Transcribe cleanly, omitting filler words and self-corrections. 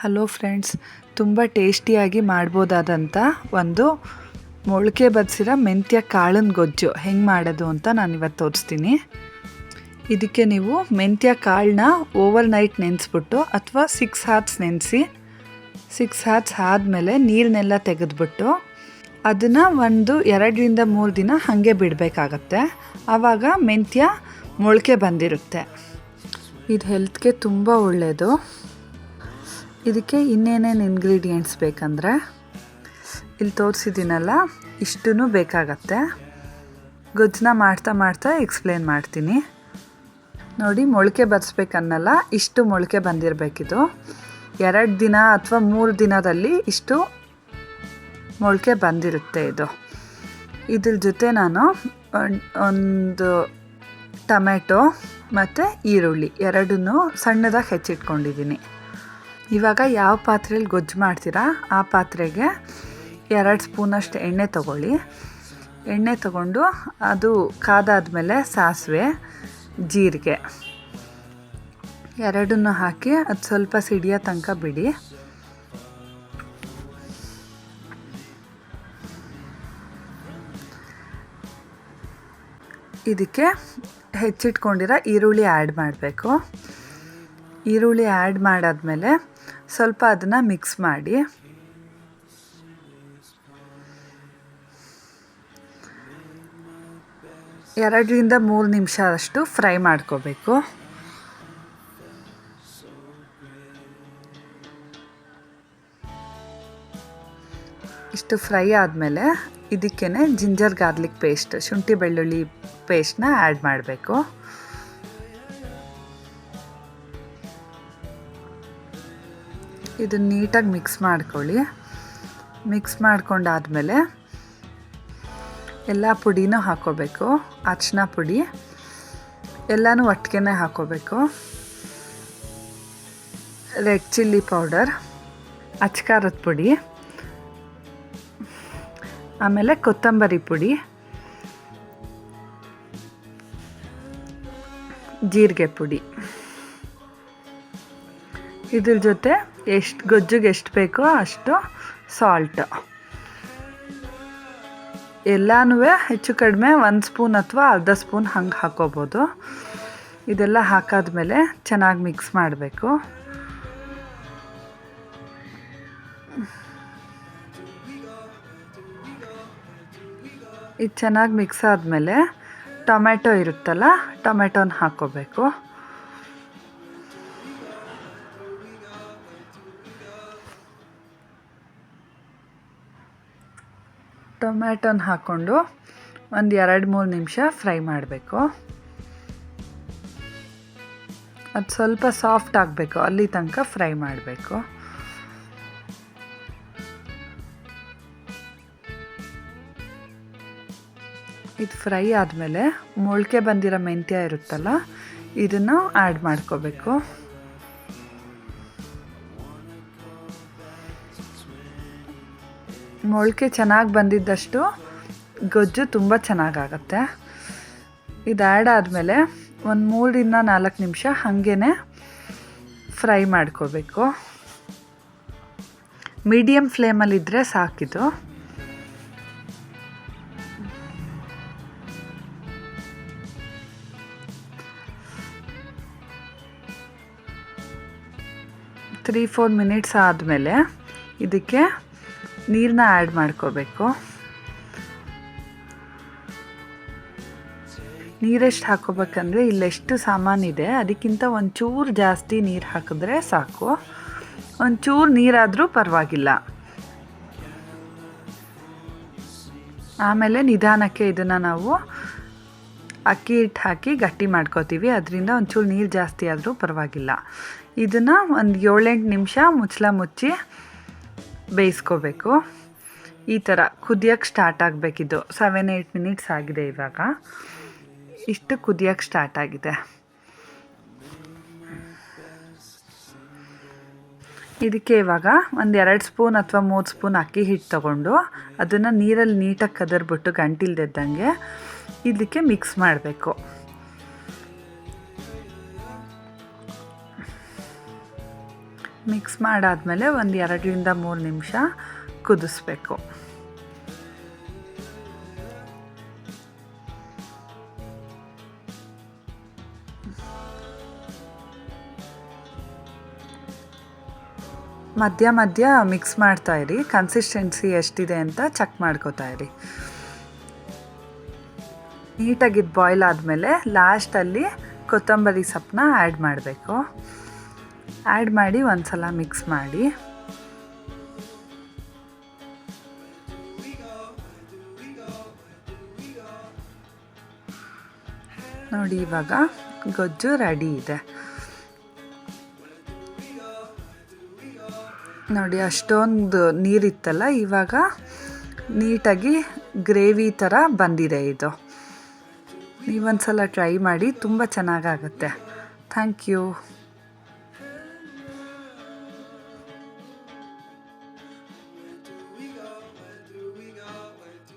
Hello friends, ತುಂಬ ಟೇಸ್ಟಿಯಾಗಿ ಮಾಡ್ಬೋದಾದಂಥ ಒಂದು ಮೊಳಕೆ ಬರಿಸಿರೋ ಮೆಂತ್ಯ ಕಾಳಿನ ಗೊಜ್ಜು ಹೆಂಗೆ ಮಾಡೋದು ಅಂತ ನಾನಿವತ್ತು ತೋರಿಸ್ತೀನಿ. ಇದಕ್ಕೆ ನೀವು ಮೆಂತ್ಯ ಕಾಳನ್ನ ಓವರ್ ನೈಟ್ ನೆನೆಸ್ಬಿಟ್ಟು ಅಥವಾ 6 hours ನೆನೆಸಿ 6 hours ಆದಮೇಲೆ ನೀರನ್ನೆಲ್ಲ ತೆಗೆದುಬಿಟ್ಟು ಅದನ್ನು 2-3 ದಿನ ಹಾಗೆ ಬಿಡಬೇಕಾಗತ್ತೆ. ಆವಾಗ ಮೆಂತ್ಯ ಮೊಳಕೆ ಬಂದಿರುತ್ತೆ. ಇದು ಹೆಲ್ತ್ಗೆ ತುಂಬ ಒಳ್ಳೆಯದು. ಇದಕ್ಕೆ ಇನ್ನೇನೇನು ಇಂಗ್ರೀಡಿಯೆಂಟ್ಸ್ ಬೇಕಂದರೆ ಇಲ್ಲಿ ತೋರಿಸಿದ್ದೀನಲ್ಲ, ಇಷ್ಟೂ ಬೇಕಾಗತ್ತೆ. ಗೊಜ್ಜನ್ನ ಮಾಡ್ತಾ ಎಕ್ಸ್ಪ್ಲೇನ್ ಮಾಡ್ತೀನಿ ನೋಡಿ. ಮೊಳಕೆ ಬರಿಸ್ಬೇಕನ್ನಲ್ಲ, ಇಷ್ಟು ಮೊಳಕೆ ಬಂದಿರಬೇಕಿದು. 2 ದಿನ ಅಥವಾ 3 ದಿನದಲ್ಲಿ ಇಷ್ಟು ಮೊಳಕೆ ಬಂದಿರುತ್ತೆ ಇದು. ಇದ್ರ ಜೊತೆ ನಾನು ಒಂದು ಟೊಮೆಟೊ ಮತ್ತು ಈರುಳ್ಳಿ ಎರಡನ್ನೂ ಸಣ್ಣದಾಗಿ ಹೆಚ್ಚಿಟ್ಕೊಂಡಿದ್ದೀನಿ. ಇವಾಗ ಯಾವ ಪಾತ್ರೆಯಲ್ಲಿ ಗೊಜ್ಜು ಮಾಡ್ತೀರಾ ಆ ಪಾತ್ರೆಗೆ 2 ಸ್ಪೂನಷ್ಟು ಎಣ್ಣೆ ತಗೊಳ್ಳಿ. ಎಣ್ಣೆ ತಗೊಂಡು ಅದು ಕಾದಾದ್ಮೇಲೆ ಸಾಸಿವೆ, ಜೀರಿಗೆ ಎರಡನ್ನೂ ಹಾಕಿ ಅದು ಸ್ವಲ್ಪ ಸಿಡಿಯೋ ತನಕ ಬಿಡಿ. ಇದಕ್ಕೆ ಹೆಚ್ಚಿಟ್ಕೊಂಡಿರೋ ಈರುಳ್ಳಿ ಆ್ಯಡ್ ಮಾಡಬೇಕು. ಈರುಳ್ಳಿ ಆ್ಯಡ್ ಮಾಡಾದ್ಮೇಲೆ ಸ್ವಲ್ಪ ಅದನ್ನು ಮಿಕ್ಸ್ ಮಾಡಿ. ಎರಡರಿಂದ 3 ನಿಮಿಷ ಅಷ್ಟು ಫ್ರೈ ಮಾಡ್ಕೋಬೇಕು. ಇಷ್ಟು ಫ್ರೈ ಆದಮೇಲೆ ಇದಕ್ಕೇ ಜಿಂಜರ್ ಗಾರ್ಲಿಕ್ ಪೇಸ್ಟ್, ಶುಂಠಿ ಬೆಳ್ಳುಳ್ಳಿ ಪೇಸ್ಟ್ನ ಆ್ಯಡ್ ಮಾಡಬೇಕು. ಇದನ್ನು ನೀಟಾಗಿ ಮಿಕ್ಸ್ ಮಾಡ್ಕೊಳ್ಳಿ. ಮಿಕ್ಸ್ ಮಾಡ್ಕೊಂಡಾದಮೇಲೆ ಎಲ್ಲ ಪುಡಿನೂ ಹಾಕ್ಕೋಬೇಕು. ಅರಿಶಿನ ಪುಡಿ ಎಲ್ಲನೂ ಒಟ್ಟಿಗೆ ಹಾಕ್ಕೋಬೇಕು. ರೆಡ್ ಚಿಲ್ಲಿ ಪೌಡರ್, ಅಚ್ಕಾರದ ಪುಡಿ, ಆಮೇಲೆ ಕೊತ್ತಂಬರಿ ಪುಡಿ, ಜೀರಿಗೆ ಪುಡಿ. ಇದ್ರ ಜೊತೆ ಗೊಜ್ಜಿಗೆ ಎಷ್ಟು ಬೇಕೋ ಅಷ್ಟು ಸಾಲ್ಟ್. ಎಲ್ಲನೂ ಹೆಚ್ಚು ಕಡಿಮೆ 1 ಸ್ಪೂನ್ ಅಥವಾ ಅರ್ಧ ಸ್ಪೂನ್ ಹಂಗೆ ಹಾಕ್ಕೋಬೋದು. ಇದೆಲ್ಲ ಹಾಕಾದ್ಮೇಲೆ ಚೆನ್ನಾಗಿ ಮಿಕ್ಸ್ ಮಾಡಬೇಕು. ಇದು ಚೆನ್ನಾಗಿ ಮಿಕ್ಸ್ ಆದಮೇಲೆ ಟೊಮೆಟೊ ಇರುತ್ತಲ್ಲ, ಟೊಮೆಟೊನ ಹಾಕ್ಕೋಬೇಕು. ಟೊಮ್ಯಾಟೊನ ಹಾಕ್ಕೊಂಡು 2-3 ನಿಮಿಷ ಫ್ರೈ ಮಾಡಬೇಕು. ಅದು ಸ್ವಲ್ಪ ಸಾಫ್ಟ್ ಆಗಬೇಕು, ಅಲ್ಲಿ ತನಕ ಫ್ರೈ ಮಾಡಬೇಕು. ಇದು ಫ್ರೈ ಆದಮೇಲೆ ಮೊಳಕೆ ಬಂದಿರೋ ಮೆಂತ್ಯ ಇರುತ್ತಲ್ಲ, ಇದನ್ನು ಆ್ಯಡ್ ಮಾಡ್ಕೋಬೇಕು. ಮೊಳಕೆ ಚೆನ್ನಾಗಿ ಬಂದಿದ್ದಷ್ಟು ಗೊಜ್ಜು ತುಂಬ ಚೆನ್ನಾಗಾಗತ್ತೆ. ಇದು ಆ್ಯಡ್ ಆದಮೇಲೆ 3-4 ನಿಮಿಷ ಹಾಗೇ ಫ್ರೈ ಮಾಡ್ಕೋಬೇಕು. ಮೀಡಿಯಮ್ ಫ್ಲೇಮಲ್ಲಿದ್ದರೆ ಸಾಕಿದು. ತ್ರೀ 4 ಮಿನಿಟ್ಸ್ ಆದಮೇಲೆ ಇದಕ್ಕೆ ನೀರನ್ನ ಆ್ಯಡ್ ಮಾಡ್ಕೋಬೇಕು. ನೀರೆಷ್ಟು ಹಾಕ್ಕೋಬೇಕಂದ್ರೆ ಇಲ್ಲೆಷ್ಟು ಸಾಮಾನಿದೆ ಅದಕ್ಕಿಂತ ಒಂಚೂರು ಜಾಸ್ತಿ ನೀರು ಹಾಕಿದ್ರೆ ಸಾಕು. ಒಂಚೂರು ನೀರಾದರೂ ಪರವಾಗಿಲ್ಲ. ಆಮೇಲೆ ನಿಧಾನಕ್ಕೆ ಇದನ್ನು ನಾವು ಅಕ್ಕಿ ಹಿಟ್ಟು ಹಾಕಿ ಗಟ್ಟಿ ಮಾಡ್ಕೋತೀವಿ, ಅದರಿಂದ ಒಂಚೂರು ನೀರು ಜಾಸ್ತಿ ಆದರೂ ಪರವಾಗಿಲ್ಲ. ಇದನ್ನು 7-8 ನಿಮಿಷ ಮುಚ್ಚಳ ಮುಚ್ಚಿ ಬೇಯಿಸ್ಕೋಬೇಕು. ಈ ಥರ ಕುದಿಯೋಕ್ಕೆ ಸ್ಟಾರ್ಟ್ ಆಗಬೇಕಿದ್ದು. 7-8 ಮಿನಿಟ್ಸ್ ಆಗಿದೆ. ಇವಾಗ ಇಷ್ಟು ಕುದಿಯೋಕ್ಕೆ ಸ್ಟಾರ್ಟ್ ಆಗಿದೆ. ಇದಕ್ಕೆ ಇವಾಗ 2 ಸ್ಪೂನ್ ಅಥವಾ 3 ಸ್ಪೂನ್ ಅಕ್ಕಿ ಹಿಟ್ಟು ತೊಗೊಂಡು ಅದನ್ನು ನೀರಲ್ಲಿ ನೀಟಾಗಿ ಕದರ್ಬಿಟ್ಟು ಗಂಟಿಲ್ದಿದ್ದಂಗೆ ಇದಕ್ಕೆ ಮಿಕ್ಸ್ ಮಾಡಬೇಕು. ಮಿಕ್ಸ್ ಮಾಡಾದಮೇಲೆ ಒಂದು 2-3 ನಿಮಿಷ ಕುದಿಸ್ಬೇಕು. ಮಧ್ಯ ಮಧ್ಯ ಮಿಕ್ಸ್ ಮಾಡ್ತಾಯಿರಿ, ಕನ್ಸಿಸ್ಟೆನ್ಸಿ ಎಷ್ಟಿದೆ ಅಂತ ಚೆಕ್ ಮಾಡ್ಕೋತಾಯಿರಿ. ನೀಟಾಗಿ ಬಾಯ್ಲ್ ಆದಮೇಲೆ ಲಾಸ್ಟಲ್ಲಿ ಕೊತ್ತಂಬರಿ ಸೊಪ್ಪನ್ನ ಆ್ಯಡ್ ಮಾಡಬೇಕು. ಆ್ಯಡ್ ಮಾಡಿ ಒಂದು ಸಲ ಮಿಕ್ಸ್ ಮಾಡಿ. ನೋಡಿ ಇವಾಗ ಗೊಜ್ಜು ರೆಡಿ ಇದೆ. ನೋಡಿ ಅಷ್ಟೊಂದು ನೀರಿತ್ತಲ್ಲ, ಇವಾಗ ನೀಟಾಗಿ ಗ್ರೇವಿ ಥರ ಬಂದಿದೆ ಇದು. ನೀವೊಂದು ಸಲ ಟ್ರೈ ಮಾಡಿ, ತುಂಬ ಚೆನ್ನಾಗಾಗುತ್ತೆ. Thank you.